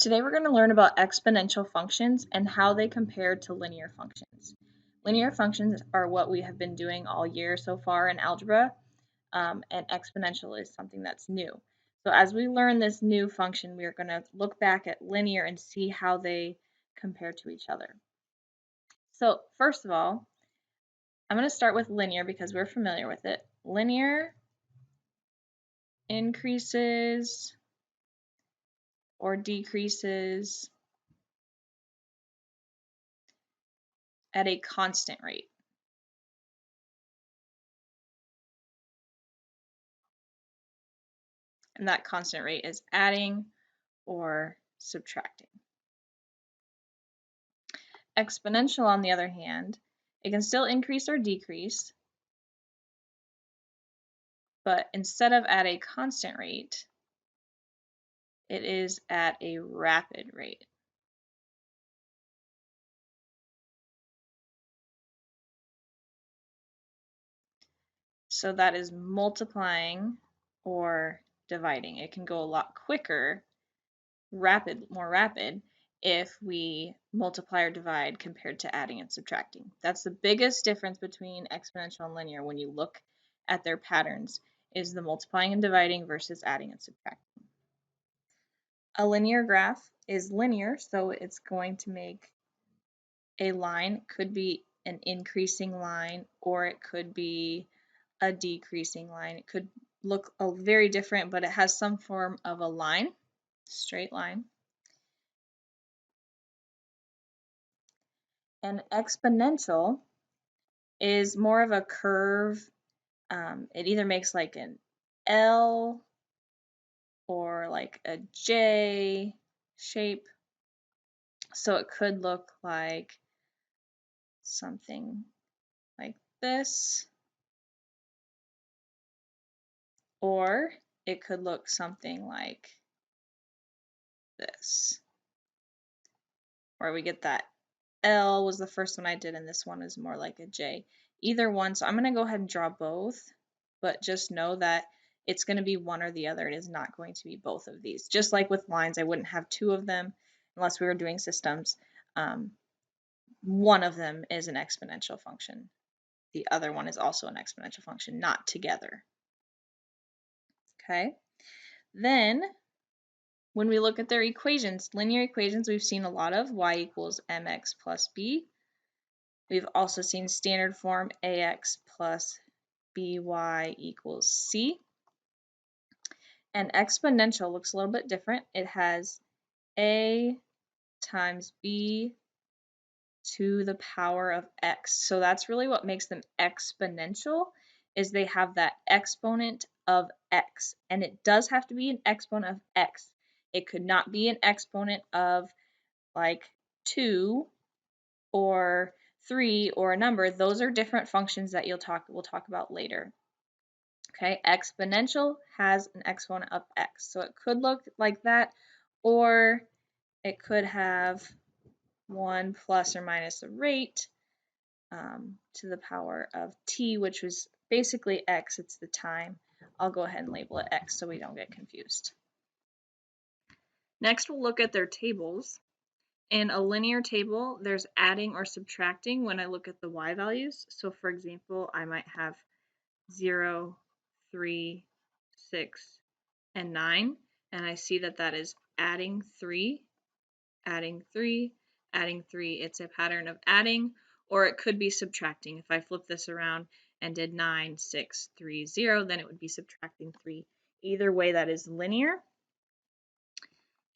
Today we're going to learn about exponential functions and how they compare to linear functions. Linear functions are what we have been doing all year so far in algebra, and exponential is something that's new. So as we learn this new function, we are going to look back at linear and see how they compare to each other. So first of all, I'm going to start with linear because we're familiar with it. Linear increases or decreases at a constant rate. And that constant rate is adding or subtracting. Exponential, on the other hand, it can still increase or decrease, but instead of at a constant rate, it is at a rapid rate. So that is multiplying or dividing. It can go a lot quicker, more rapid, if we multiply or divide compared to adding and subtracting. That's the biggest difference between exponential and linear when you look at their patterns, is the multiplying and dividing versus adding and subtracting. A linear graph is linear, so it's going to make a line, could be an increasing line, or it could be a decreasing line. It could look very different, but it has some form of a line, straight line. And exponential is more of a curve. It either makes like an L or like a J shape. So it could look like something like this, or it could look something like this, where we get that L was the first one I did, and this one is more like a J. Either one, so I'm going to go ahead and draw both, but just know that it's going to be one or the other. It is not going to be both of these. Just like with lines, I wouldn't have two of them unless we were doing systems. One of them is an exponential function. The other one is also an exponential function, not together. Okay, then when we look at their equations, linear equations we've seen a lot of, y equals mx plus b. We've also seen standard form ax plus by equals c. And exponential looks a little bit different. It has a times b to the power of x. So that's really what makes them exponential, is they have that exponent of x. And it does have to be an exponent of x. It could not be an exponent of like 2 or 3 or a number. Those are different functions that we'll talk about later. Okay, exponential has an exponent of x. So it could look like that, or it could have 1 plus or minus the rate to the power of t, which was basically x. It's the time. I'll go ahead and label it x so we don't get confused. Next, we'll look at their tables. In a linear table, there's adding or subtracting when I look at the y values. So for example, I might have 0, 3, 6, and 9, and I see that that is adding 3, adding 3, adding 3. It's a pattern of adding, or it could be subtracting. If I flip this around and did 9, 6, 3, 0, then it would be subtracting 3. Either way, that is linear.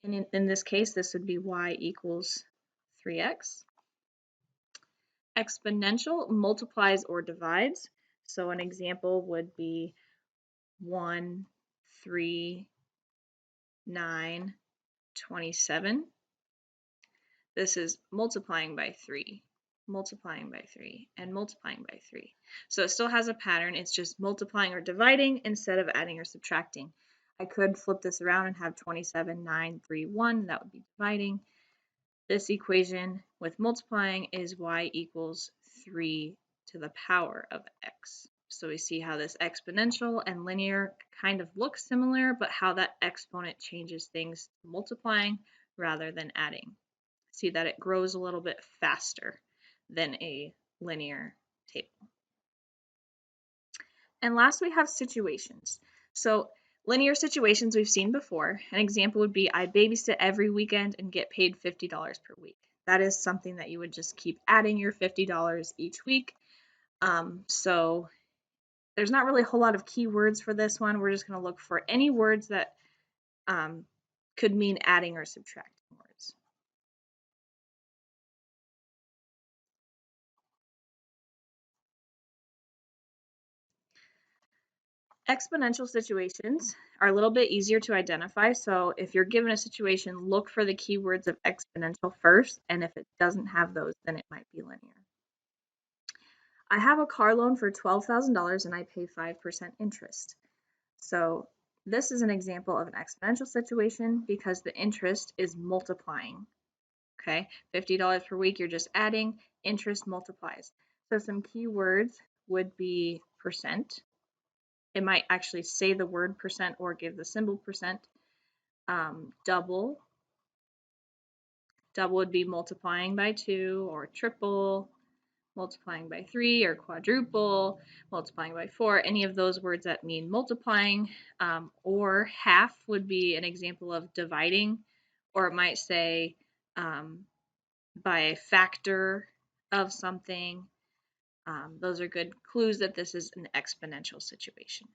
And in this case, this would be y equals 3x. Exponential multiplies or divides. So an example would be 1, 3, 9, 27. This is multiplying by 3, multiplying by 3, and multiplying by 3. So it still has a pattern. It's just multiplying or dividing instead of adding or subtracting. I could flip this around and have 27, 9, 3, 1. That would be dividing. This equation with multiplying is y equals 3 to the power of x. So we see how this exponential and linear kind of look similar, but how that exponent changes things multiplying rather than adding. See that it grows a little bit faster than a linear table. And last we have situations. So linear situations we've seen before. An example would be I babysit every weekend and get paid $50 per week. That is something that you would just keep adding your $50 each week. So there's not really a whole lot of keywords for this one. We're just going to look for any words that could mean adding or subtracting words. Exponential situations are a little bit easier to identify. So if you're given a situation, look for the keywords of exponential first. And if it doesn't have those, then it might be linear. I have a car loan for $12,000 and I pay 5% interest. So this is an example of an exponential situation because the interest is multiplying. Okay, $50 per week, you're just adding, interest multiplies. So some keywords would be percent. It might actually say the word percent or give the symbol percent. Double would be multiplying by 2, or triple, multiplying by 3, or quadruple, multiplying by 4, any of those words that mean multiplying. Or half would be an example of dividing, or it might say by a factor of something. Those are good clues that this is an exponential situation.